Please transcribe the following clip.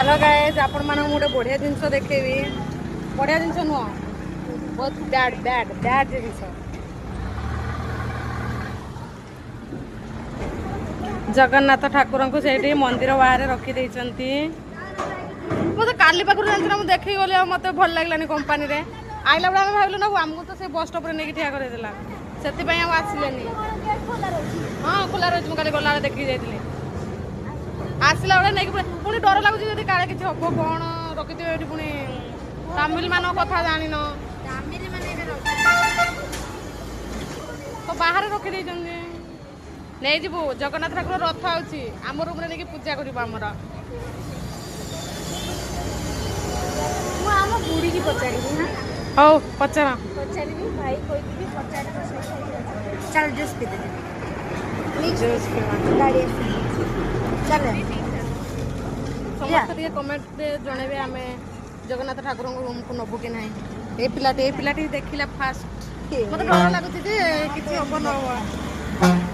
hello guys आपण मानक गोटे बढ़िया जिनस देखेबी बढ़िया जिनस नुह बहुत बैड बैड बैड जिनस जगन्नाथ ठाकुर को से मंदिर बाहर रखी देइचंती मत काली पाखु जानछ ना देखि गले मत भल लागलानी कंपनी रे आइला बेला हम भाबिलो ना हमको तो से बस स्टॉप रे नेकी ठिया करे देला सेति पय हम आसिलेनी हां खुला रह हम काली गला देखि जाइतिले आसला बेला नहीं पुणी डर लगुच जब काले किसी हम कौन रखी ये पुणी तमिल मान कथा जान तो बाहर रखी नहीं जीवु जगन्नाथ ठाकुर रथ आउची आम रूम नहीं पूजा कर बुढ़ी की पचारि हौ पचार भाई कोई चल जूस पी गाड़ी चल समस्त कमेंट जनइबे आम जगन्नाथ ठाकुर रूम को नबू कि ना ये पिलाटी देखला फास्ट मत डर लगुच कि हम न